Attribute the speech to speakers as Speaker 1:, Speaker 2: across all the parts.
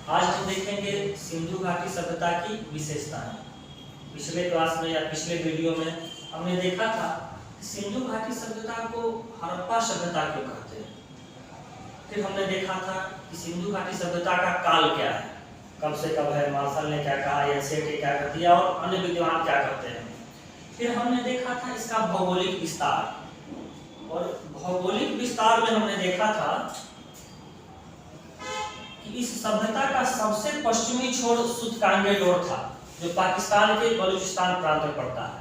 Speaker 1: आज हम देखेंगे सिंधु घाटी सभ्यता की विशेषताएं। पिछले क्लास में या पिछले वीडियो में हमने देखा था कि सिंधु घाटी सभ्यता को हड़प्पा सभ्यता क्यों कहते हैं। फिर हमने देखा था कि सिंधु घाटी सभ्यता का काल क्या है, कब से कब है, मार्शल ने क्या कहा, एनसीईआरटी ने क्या कर दिया और अन्य विद्वान क्या करते हैं। फिर हमने देखा था इसका भौगोलिक विस्तार, और भौगोलिक विस्तार में हमने देखा था कि इस सभ्यता का सबसे पश्चिमी छोर सुतकांगेडोर था, जो पाकिस्तान के बलूचिस्तान प्रांत में पड़ता है।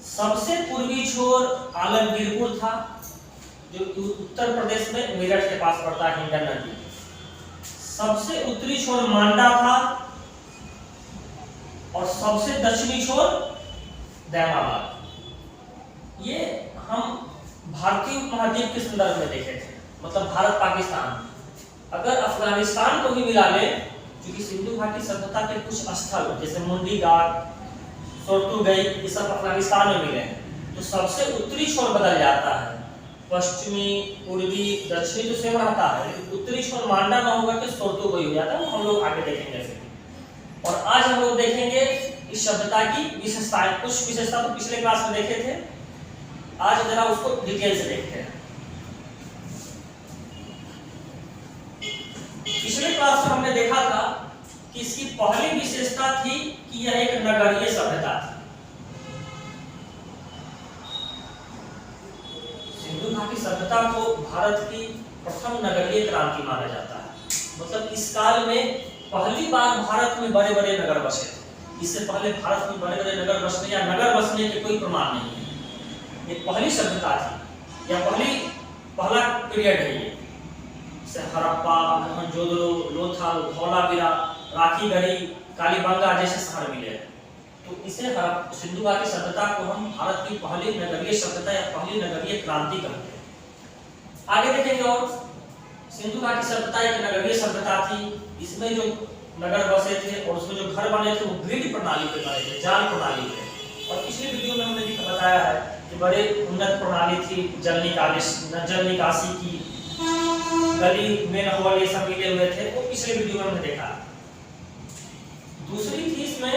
Speaker 1: सबसे पूर्वी छोर आलमगीरपुर था, जो उत्तर प्रदेश में मेरठ के पास पड़ता है, हिंडन नदी। सबसे उत्तरी छोर मांडा था और सबसे दक्षिणी छोर दैमाबाद। ये हम भारतीय उपमहाद्वीप के संदर्भ में देखे थे, मतलब भारत पाकिस्तान। अगर अफगानिस्तान को भी मिला ले, क्योंकि सिंधु घाटी सभ्यता के कुछ स्थल जैसे मुंडी घाट, सोर्टुगई, ये सब अफगानिस्तान में मिले, तो सबसे उत्तरी छोर बदल जाता है। पश्चिमी, पूर्वी, दक्षिणी तो सेम रहता है, लेकिन उत्तरी छोर मांडा ना होगा कि सोर्टुगई हो जाता है। हम लोग आगे देखेंगे ऐसे। और आज हम लोग देखेंगे इस सभ्यता की विशेषताएं। कुछ विशेषता तो पिछले क्लास में देखे थे, आज जरा उसको डिटेल से देखते हैं। पिछले क्लास में हमने देखा था कि इसकी पहली विशेषता थी कि यह एक नगरीय सभ्यता थी। सिंधु घाटी सभ्यता को भारत की प्रथम नगरीय क्रांति माना जाता है। मतलब इस काल में पहली बार भारत में बड़े बड़े नगर बसे थे। इससे पहले भारत में बड़े बड़े नगर बसने या नगर बसने के कोई प्रमाण नहीं है। ये पहली सभ्यता थी या पहला पीरियड है ये। हड़प्पा, मोहनजोदड़ो, लोथल, धौलावीरा, राखीगढ़ी, कालीबंगा जैसे शहर मिले। तो इसे सिंधु घाटी सभ्यता को हम भारत की पहली नगरीय सभ्यता या पहली नगरीय क्रांति कहते हैं। आगे देखेंगे। और सिंधु घाटी सभ्यता एक नगरीय सभ्यता थी। इसमें जो नगर बसे थे और उसमें जो घर बने थे वो ग्रिड प्रणाली पे बने थे, जाल प्रणाली पे। और पिछले वीडियो में हमने बताया है कि बड़े उन्नत प्रणाली थी, जल निकासी की, गली में नहर ये सब मिले हुए थे, वो पिछले वीडियो में हमने देखा। दूसरी थी इसमें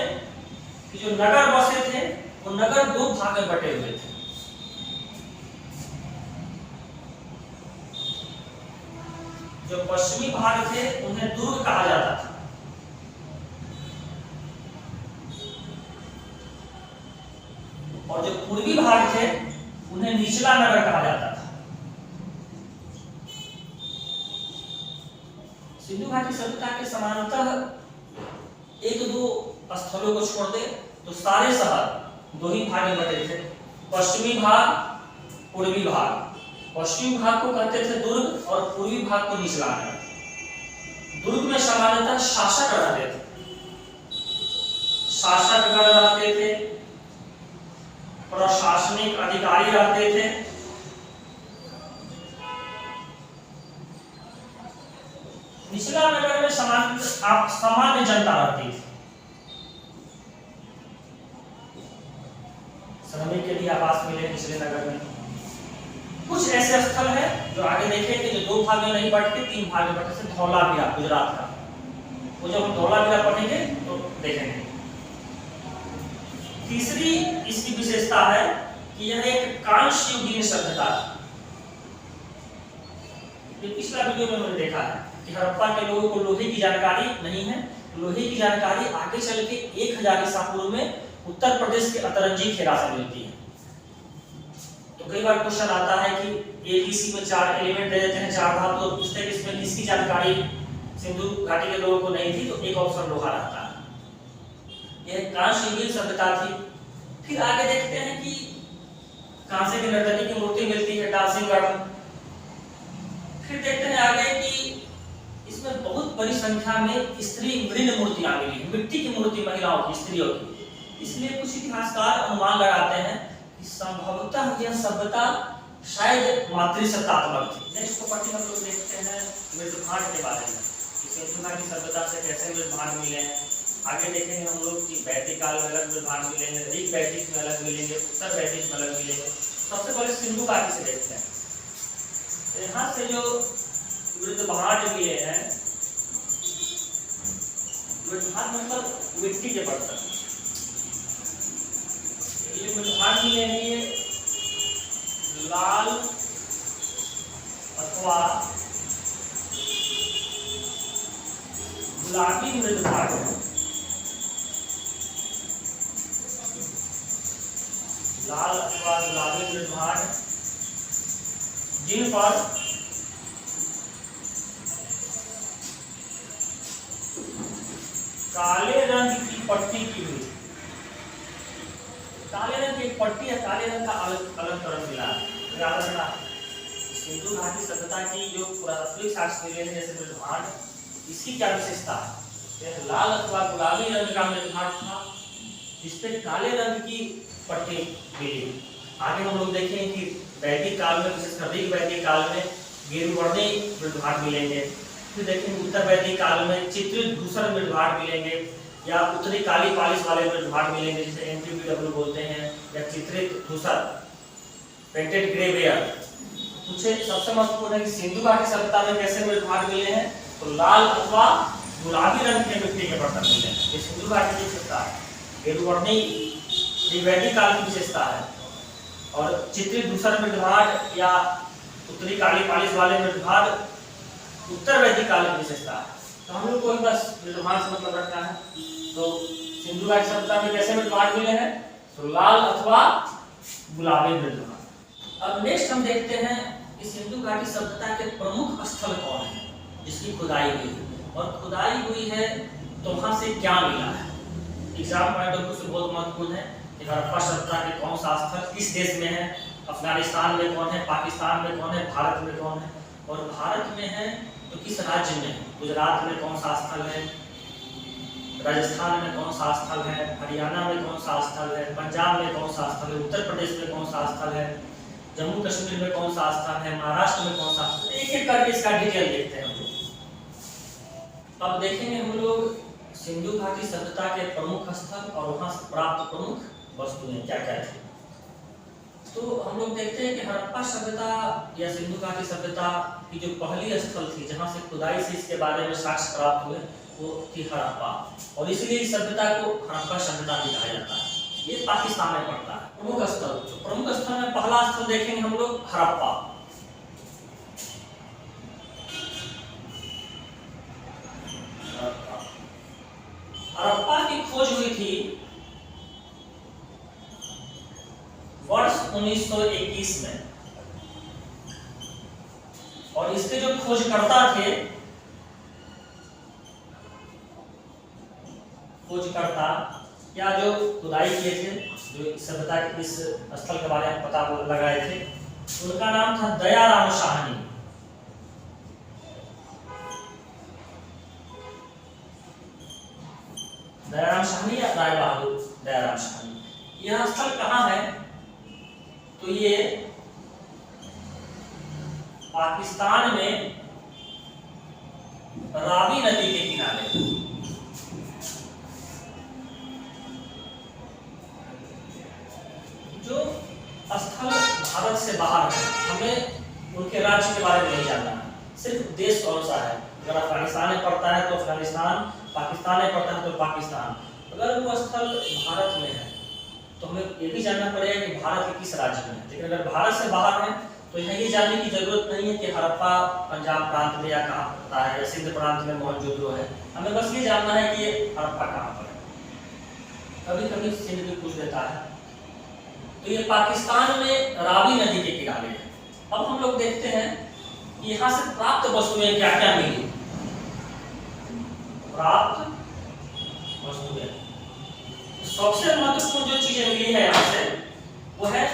Speaker 1: कि जो नगर बसे थे वो नगर दो भाग में बटे हुए थे। जो पश्चिमी भाग थे उन्हें दुर्ग कहा जाता था, और जो पूर्वी भाग थे उन्हें निचला नगर कहा जाता था। सिंधु घाटी सभ्यता के समानांतर एक दो स्थलों को छोड़ दे तो सारे शहर दो ही भाग में बटे थे, पश्चिमी भाग, पूर्वी भाग। पश्चिमी भाग को कहते थे दुर्ग और पूर्वी भाग को निचला नगर। दुर्ग में सामान्यतः शासक रहते थे, शासकगण रहते थे, प्रशासनिक अधिकारी रहते थे। निचला नगर में सामान्य जनता रहती थी। श्रमिक के लिए आवास मिले निचले नगर में। कुछ ऐसे स्थल है जो आगे देखेंगे, जो दो भाग में नहीं बटते, तीन भाग में बटे। धौलावीरा गुजरात का, वो जब हम धौलावीरा पढ़ेंगे तो देखेंगे। तीसरी इसकी विशेषता है कि यह एक कांस्य युगीन सभ्यता है। पिछला वीडियो में हमने देखा है कि हड़प्पा के लोगों को लोहे की जानकारी नहीं है। लोहे की जानकारी आगे चल के 1000 ईसा पूर्व में उत्तर प्रदेश के अतरंजी खेरा से मिलती है। तो कई बार क्वेश्चन आता है कि ABC में 4 एलिमेंट दे देते हैं, 4 धातु, तो पूछते हैं कि इसमें किसकी जानकारी सिंधु घाटी के लोगों को नहीं थी, तो एक ऑप्शन लोहा रहता है। यह कांस्य युगीन सभ्यता थी। फिर आगे देखते हैं कि कांसे की नर्तकी की मूर्ति मिलती है, डांसिंग गर्ल। फिर देखते हैं आगे कि इसमें बहुत बड़ी संख्या में स्त्री मृण मूर्तियां मिली, मिट्टी की मूर्ति महिलाओं की, स्त्रियों की। इसलिए कुछ इतिहासकार अनुमान लगाते हैं कि संभवतः यह सभ्यता शायद मातृसत्तात्मक थी। नेक्स्ट प्रॉपर्टी हम लोग देखते हैं मृदभांड के बारे में, कि सिंधु घाटी सभ्यता से कैसे मृदभांड मिले हैं। आगे देखेंगे हम लोग कि वैदिक काल में अलग मृदभांड मिलेंगे, ऋग वैदिक में अलग मिलेंगे, उत्तर वैदिक में अलग मिलेंगे। सबसे पहले सिंधु घाटी से देखते हैं। यहाँ से जो मृदभांड मिले हैं मृदघाट मतलब मिट्टी के बर्तन। ये मृदघाट मिलेंगे लाल अथवा गुलाबी मृदघाट। लाल अथवा गुलाबी मृदघाट जिन पर काले रंग की पट्टी की हुई, काले रंग की पट्टी या काले रंग का अलंकरण मिला है। याद रखना सिंधु घाटी सभ्यता की जो पुरातात्विक साक्ष्य मिले हैं जैसे मृदघाट, इसकी क्या विशेषता है? लाल अथवा गुलाबी रंग का मृदघाट था जिसपे काले रंग की पट्टी मिली। आगे हम लोग देखेंगे कि वैदिक काल में, विशेषकर ऋग वैदिक काल में गेरुवर्णीय मृदघाट मिलेंगे। फिर देखेंगे उत्तर वैदिक काल में चित्रित धूसर मृदघाट मिलेंगे या उत्तरी काली पालिश वाले मृदघाट मिलेंगे जिसे NPBW बोलते हैं, या चित्रित धूसर पेंटेड ग्रे वेयर। पूछे सबसे महत्वपूर्ण है कि सिंधु घाटी सभ्यता में कैसे मृदघाट मिले हैं, तो लाल अथवा गुलाबी रंग के मिट्टी के बर्तन मिले हैं। ये सिंधु घाटी की विशेषता है, गेरुवर्णीय वैदिक काल की विशेषता है। और चित्रित धूसर मृदघाट या उत्तरी काली पालिश वाले मृदघाट उत्तर वैदिक काल की विशेषता है। तो हम लोग को बस मृदघाट से मतलब रखना है। तो सिंधु घाटी सभ्यता में कैसे मृदघाट मिले हैं, तो लाल अथवा गुलाबी मृदघाट। अब नेक्स्ट हम देखते हैं कि सिंधु घाटी सभ्यता के प्रमुख स्थल कौन है जिसकी खुदाई हुई है, और खुदाई हुई है तो वहां से क्या मिला है। एग्जाम पॉइंट ऑफ व्यू से बहुत महत्वपूर्ण है कि हड़प्पा सभ्यता के कौन सा स्थल किस देश में है, अफगानिस्तान में कौन है, पाकिस्तान में कौन है, भारत में कौन है, और भारत में है तो किस राज्य में है। गुजरात में कौन सा स्थल है, राजस्थान में कौन सा स्थल है, हरियाणा में कौन सा स्थल है, पंजाब में कौन सा स्थल है, उत्तर प्रदेश में कौन सा स्थल है, जम्मू कश्मीर में कौन सा स्थल है, महाराष्ट्र में कौन सा स्थल है। एक एक करके इसका डिटेल देखते हैं हम लोग। अब देखेंगे हम लोग सिंधु घाटी सभ्यता के प्रमुख स्थल और वहां से प्राप्त प्रमुख वस्तुएं क्या क्या थी। तो हम लोग देखते हैं कि हड़प्पा सभ्यता या सिंधु घाटी सभ्यता की जो पहली स्थल थी जहां से खुदाई से इसके बारे में साक्ष्य प्राप्त हुए वो थी हड़प्पा, और इसलिए इस सभ्यता को हड़प्पा सभ्यता भी कहा जाता है। ये पाकिस्तान में पड़ता है। प्रमुख स्थल, तो प्रमुख स्थल में पहला स्थल देखेंगे हम लोग हड़प्पा। हड़प्पा की खोज हुई थी वर्ष 1921 में, और इसके जो खोजकर्ता थे, खोजकर्ता या जो खुदाई किए थे, जो सभ्यता के इस स्थल के बारे में पता लगाए थे, उनका नाम था दयाराम साहनी। दयाराम साहनी या राय बहादुर दयाराम साहनी। यह स्थल कहाँ है, तो ये पाकिस्तान में रावी नदी के किनारे। जो स्थल भारत से बाहर है, हमें उनके राज्य के बारे में नहीं जानना है, सिर्फ देश कौन सा है। अगर अफगानिस्तान में पड़ता है तो अफगानिस्तान, पाकिस्तान में पड़ता है तो पाकिस्तान। अगर वो स्थल भारत में है तो हमें ये भी जानना पड़ेगा कि भारत के किस राज्य में है। लेकिन अगर भारत से बाहर है तो यहाँ ये जानने की जरूरत नहीं है कि हड़प्पा पंजाब प्रांत में या कहाँ पड़ता है, या सिंध प्रांत में मोहनजोदड़ो है। हमें बस ये जानना है कि ये हड़प्पा कहाँ पर है। कभी कभी सिंध भी पूछ देता है। तो ये पाकिस्तान में रावी नदी के किनारे है। अब हम लोग देखते हैं कि यहाँ से प्राप्त वस्तुएं क्या क्या मिली। प्राप्त वस्तुएं, सबसे महत्वपूर्ण जो चीजें मिली है यहाँ से वो है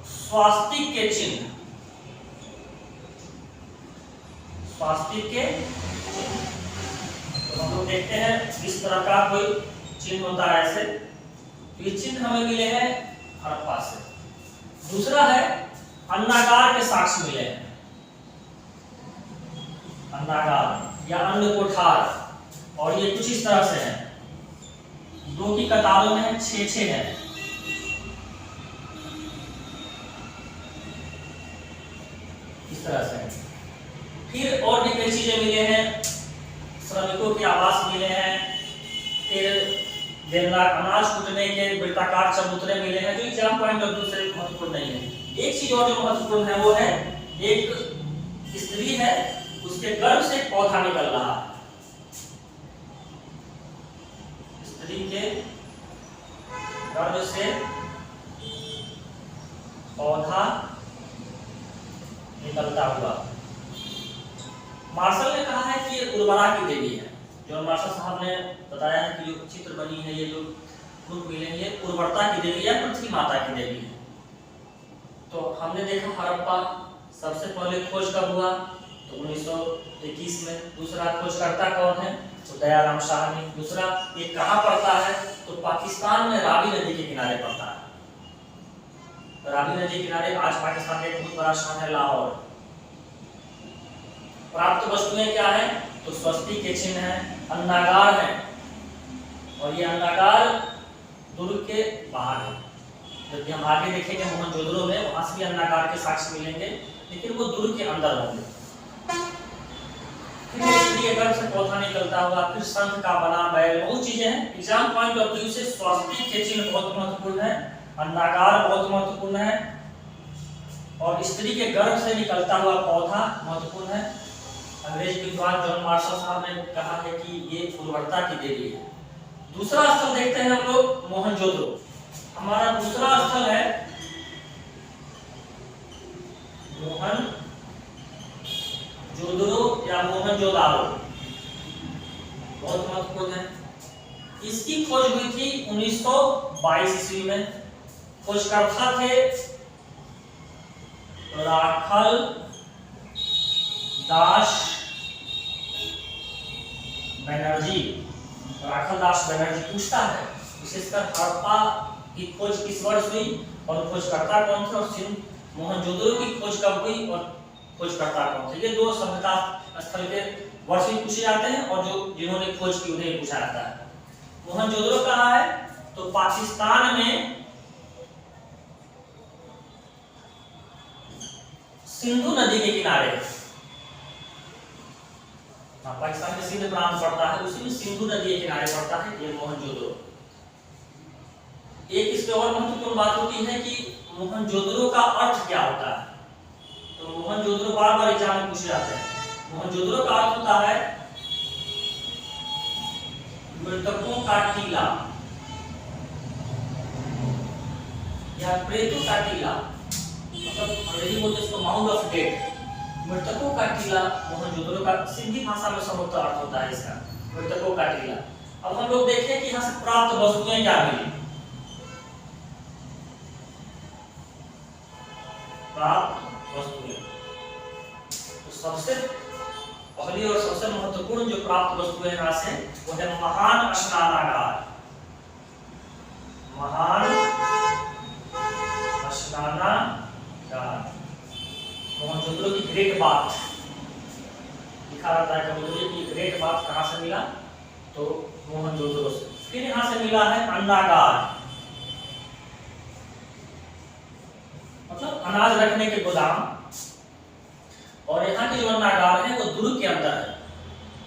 Speaker 1: स्वास्तिक के चिन्ह। स्वास्तिक के तो हम लोग देखते हैं इस तरह का कोई चिन्ह होता है ऐसे। ये चिन्ह हमें मिले हैं हड़प्पा से। दूसरा है अन्नागार के साक्ष्य मिले हैं। अन्नागार या अन्न कोठार, और ये कुछ इस तरह से है, 2 की कतारों में 6-6 है। इस तरह से फिर और भी कई चीजें मिले हैं। श्रमिकों के आवास मिले हैं, फिर देवनार अनाज कूटने के वृत्ताकार चबूतरे मिले हैं, जो एग्जाम पॉइंट ऑफ व्यू से महत्वपूर्ण नहीं है। एक चीज और जो महत्वपूर्ण है वो है एक स्त्री है, उसके गर्भ से एक पौधा निकल रहा है, स्त्री के गर्भ से पौधा निकलता हुआ। मार्शल ने कहा है कि ये उर्वरा की देवी है। जो मार्शल साहब ने बताया है कि जो चित्र बनी है, ये जो रूप मिले हैं, ये उर्वरता की देवी है, पृथ्वी माता की देवी है। तो हमने देखा हड़प्पा सबसे पहले खोज कब हुआ, तो 1921 में। दूसरा खोजकर्ता कौन है, तो दयाराम साहनी। दूसरा ये कहाँ पड़ता है, तो पाकिस्तान में रावी नदी के किनारे पड़ता है। रावी नदी के किनारे आज पाकिस्तान का एक बहुत बड़ा शहर है लाहौर। प्राप्त वस्तुएं क्या है, तो स्वस्ति के चिन्ह है, अन्नागार है, और ये अन्नागार दुर्ग के बाहर है। जब हम आगे देखेंगे मोहनजोदड़ो में, वहां से भी अन्नागार के साक्ष्य मिलेंगे, लेकिन वो दुर्ग के अंदर होंगे। फिर गर्भ से पौधा निकलता हुआ, फिर संत का बना बैल, बहुत चीजें हैं। एग्जाम पॉइंट ऑफ व्यू से स्वस्ति के चिन्ह बहुत महत्वपूर्ण है, अन्नागार बहुत महत्वपूर्ण है, और स्त्री के गर्भ से निकलता हुआ पौधा महत्वपूर्ण है। अंग्रेज विद्वान जॉन मार्शल साहब ने कहा है कि ये उर्वरता की देवी है। दूसरा स्थल देखते हैं हम लोग मोहनजोदड़ो। हमारा दूसरा स्थल है मोहनजोदड़ो या मोहनजोदारो, बहुत महत्वपूर्ण है। इसकी खोज हुई थी 1922 ईस्वी में। खोजकर्ता थे राखल दास बनर्जी। राखल दास बनर्जी पूछता है विशेषकर हड़प्पा की खोज किस वर्ष हुई और खोजकर्ता कौन थे, और सिंध मोहनजोदड़ो की खोज कब हुई और खोजकर्ता कौन थे। ये दो सभ्यता स्थल के वर्ष भी पूछे जाते हैं, और जो जिन्होंने खोज की उन्हें पूछा जाता है। मोहनजोदड़ो कहाँ है, तो पाकिस्तान में सिंधु नदी के किनारे। पाकिस्तान में सिंध प्रांत पड़ता है, उसी में सिंधु नदी के किनारे पड़ता है ये मोहनजोदड़ो। एक इसमें और महत्वपूर्ण बात होती है कि मोहनजोदड़ो का अर्थ क्या होता है। तो मोहनजोदड़ो बार बार एग्जाम में पूछे जाते हैं। मोहनजोदड़ो का अर्थ होता है मृतकों का टीला या प्रेतों का टीला, मतलब अंग्रेजी बोलते इसको माउंड ऑफ डेड। मृतकों का टीला मोहनजोदड़ो का सिंधी भाषा में समूचा अर्थ होता है इसका, मृतकों का टीला। अब हम लोग देखें कि यहाँ से प्राप्त वस्तुएं क्या मिली। प्राप्त वस्तुएं, तो सबसे पहली और सबसे महत्वपूर्ण जो प्राप्त वस्तुएं यहाँ से वो है महान स्नानागार। महान स्नानागार मोहनजोदड़ो की ग्रेट बात लिखा रहता है कभी कि ग्रेट बात कहाँ से मिला, तो मोहनजोदड़ो से। फिर यहाँ से मिला है अन्नागार, मतलब अनाज रखने के गोदाम, और यहाँ के जो अन्नागार है वो दुर्ग के अंदर है।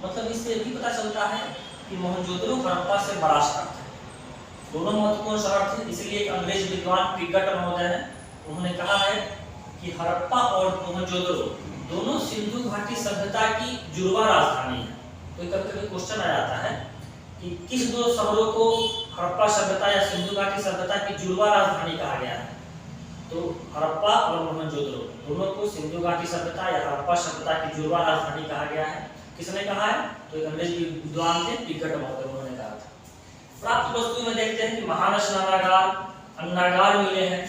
Speaker 1: मतलब इससे भी पता चलता है कि मोहनजोदड़ो हड़प्पा से बड़ा शहर था, दोनों महत्वपूर्ण शहर थे। इसलिए एक अंग्रेज विद्वान पिगट महोदय है, उन्होंने कहा है कि हड़प्पा और मोहनजोदड़ो दोनों सिंधु घाटी सभ्यता की जुड़वा राजधानी है। तो कभी कभी क्वेश्चन आ जाता है कि किस दो शहरों को हड़प्पा सभ्यता या सिंधु घाटी सभ्यता की जुड़वा राजधानी कहा गया है। तो हड़प्पा और मोहनजोदड़ो दोनों को सिंधु घाटी सभ्यता या हड़प्पा सभ्यता की जुड़वा राजधानी कहा गया है। किसने कहा है, तो एक अंग्रेज विद्वान थे पिगट महोदय, उन्होंने कहा था। प्राप्त वस्तु में देखते हैं कि महान स्नानागार, अन्नागार मिले हैं।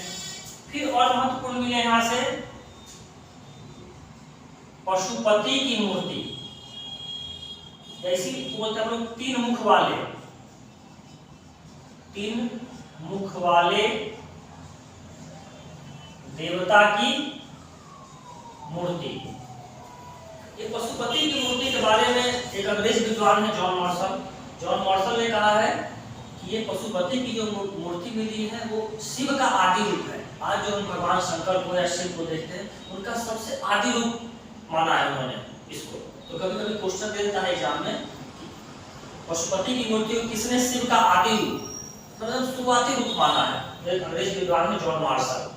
Speaker 1: फिर और महत्वपूर्ण मिले यहाँ से पशुपति की मूर्ति, जैसी बोलते हम लोग तीन मुख वाले देवता की मूर्ति। ये पशुपति की मूर्ति के बारे में एक अंग्रेज विद्वान है जॉन मार्शल ने कहा है कि ये पशुपति की जो मूर्ति मिली है वो शिव का आदि रूप है। आज जो हम भगवान शंकर को या शिव को देखते हैं, उनका सबसे आदि रूप माना है उन्होंने इसको। तो कभी कभी क्वेश्चन दे देता है एग्जाम में पशुपति की मूर्ति को किसने शिव का आदि रूप, मतलब शुरुआती रूप माना है? एक अंग्रेज विद्वान है जॉन मार्शल,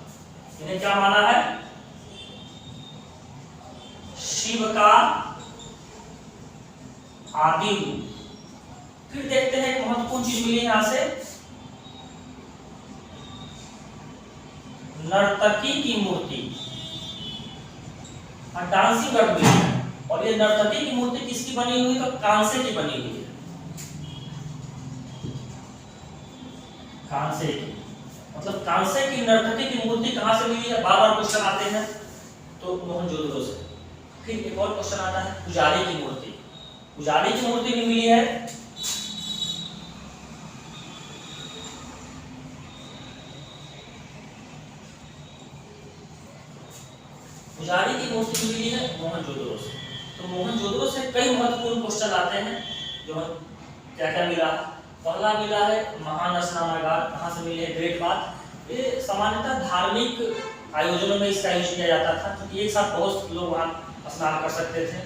Speaker 1: इन्हें क्या माना है? शिव का आदि रूप। फिर देखते हैं एक महत्वपूर्ण चीज मिली यहां से, नर्तकी की मूर्ति, डांसिंग गर्ल मिली है। और ये नर्तकी की मूर्ति किसकी बनी हुई? तो कांसे की बनी हुई है, कांसे की। मतलब कांसे की नर्तकी की मूर्ति कहां से मिली है? बार बार क्वेश्चन आते हैं, तो मोहनजोदड़ो से। फिर एक और क्वेश्चन आता है पुजारी की मूर्ति, पुजारी की मूर्ति भी मिली है पुजारी की मूर्ति मिली है मोहनजोदड़ो से। तो मोहनजोदड़ो से कई महत्वपूर्ण क्वेश्चन आते हैं, जो क्या क्या मिला। पहला मिला है महान स्नानागार, कहाँ से मिले? Great bath. ये सामान्यतः धार्मिक आयोजनों में इसका यूज किया जाता था, क्योंकि एक साथ बहुत लोग वहाँ स्नान कर सकते थे।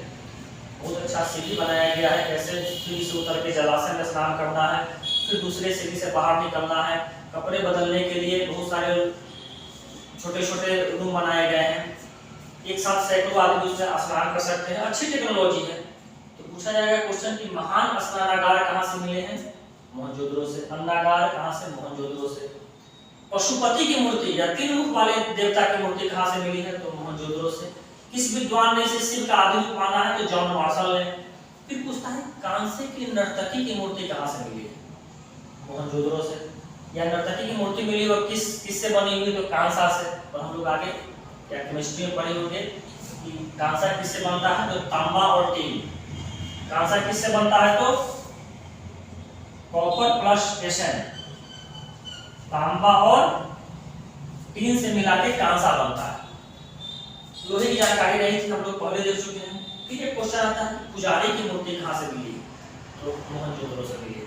Speaker 1: बहुत अच्छा सीढ़ी बनाया गया है, कैसे सीढ़ी से उतर के जलाशय में स्नान करना है, फिर दूसरे सीढ़ी से बाहर निकलना है। कपड़े बदलने के लिए बहुत सारे छोटे छोटे रूम बनाए गए हैं, एक साथ सैकड़ों आदमी उसमें स्नान कर सकते हैं। अच्छी टेक्नोलॉजी है। तो पूछा जाएगा क्वेश्चन कि महान स्नानागार कहाँ से मिले हैं? मोहनजोदड़ो से। अन्नागार कहाँ से? मोहनजोदड़ो से। पशुपति की मूर्ति या 3 मुख वाले देवता की मूर्ति कहाँ से मिली है? तो मोहनजोदड़ो से। किस विद्वान ने इसे शिव का आदि रूप माना है? तो जॉन मार्शल ने। फिर पूछता है कांसे की नर्तकी की मूर्ति कहाँ से मिली है? मोहनजोदड़ो से। या नर्तकी की मूर्ति मिली और किससे बनी हुई? तो कांसा से। और हम लोग आगे या केमिस्ट्री में पढ़े होंगे कि कांसा किससे बनता है? तो तांबा और टीन। कांसा किससे बनता है? तो कॉपर प्लस एशन, तांबा और टीन से मिला के कांसा बनता है। लोहे की जानकारी नहीं थी, हम लोग पहले देख चुके हैं। फिर एक क्वेश्चन आता है पुजारी की मूर्ति कहाँ से मिली? तो मोहनजोदड़ो से मिली।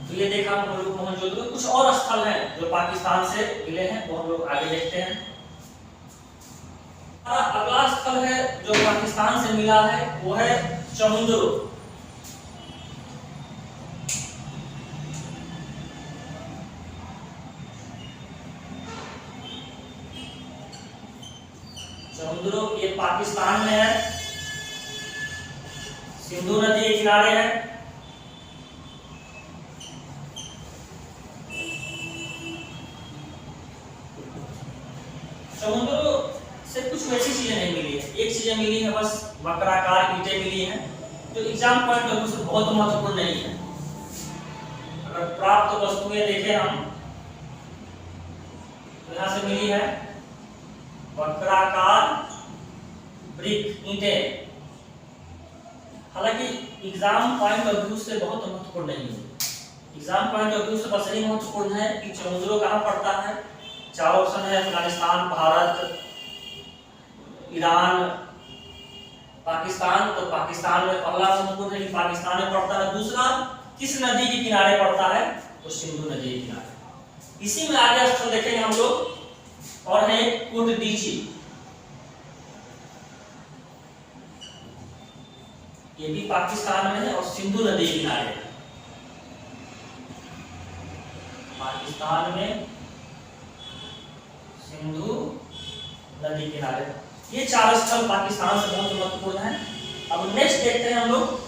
Speaker 1: तो ये देखा हम लोग मोहनजोदड़ो। कुछ और स्थल हैं जो पाकिस्तान से मिले हैं, वो हम लोग आगे देखते हैं। अगला स्थल है जो पाकिस्तान से मिला है, वो है चमुंदरो। चमुंदरो ये पाकिस्तान में है, सिंधु नदी के किनारे है। चमुंदरो से कुछ वैसी चीजें नहीं मिली है, एक चीजें मिली है बस, वक्राकार ईंटें मिली हैं, जो एग्जाम पॉइंट ऑफ व्यू से बहुत महत्वपूर्ण नहीं है। अगर प्राप्त वस्तुएं देखें हम, तो यहाँ से मिली है वक्राकार ब्रिक, ईंटें। हालांकि एग्जाम पॉइंट ऑफ व्यू से बहुत महत्वपूर्ण नहीं है। एग्जाम पॉइंट ऑफ व्यू से बस यही महत्वपूर्ण है कि चमुंदरो कहाँ पड़ता है। 4 ऑप्शन है, अफगानिस्तान, भारत, ईरान, पाकिस्तान। तो पाकिस्तान में पहला महत्वपूर्ण है कि पाकिस्तान में पड़ता है। दूसरा किस नदी के किनारे पड़ता है? तो सिंधु नदी के किनारे। इसी में आगे स्थल देखेंगे हम लोग, और है कुटदीची। ये भी पाकिस्तान में है और सिंधु नदी के किनारे है। पाकिस्तान में सिंधु नदी किनारे। ये 4 स्थल पाकिस्तान से बहुत महत्वपूर्ण है। अब नेक्स्ट देखते हैं हम लोग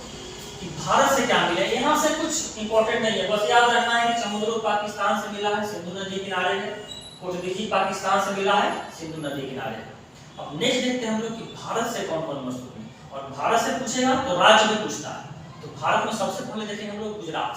Speaker 1: कि भारत से क्या मिला। यहाँ से कुछ इंपॉर्टेंट नहीं है, बस याद रखना है कि चमुंदरो पाकिस्तान से मिला है, सिंधु नदी किनारे है। कुटदीची पाकिस्तान से मिला है, सिंधु नदी किनारे है। अब नेक्स्ट देखते हैं हम लोग कि भारत से कौन कौन वस्तु है। और भारत से पूछेगा तो राज्य में पूछता है। तो भारत में सबसे पहले देखेंगे हम लोग गुजरात।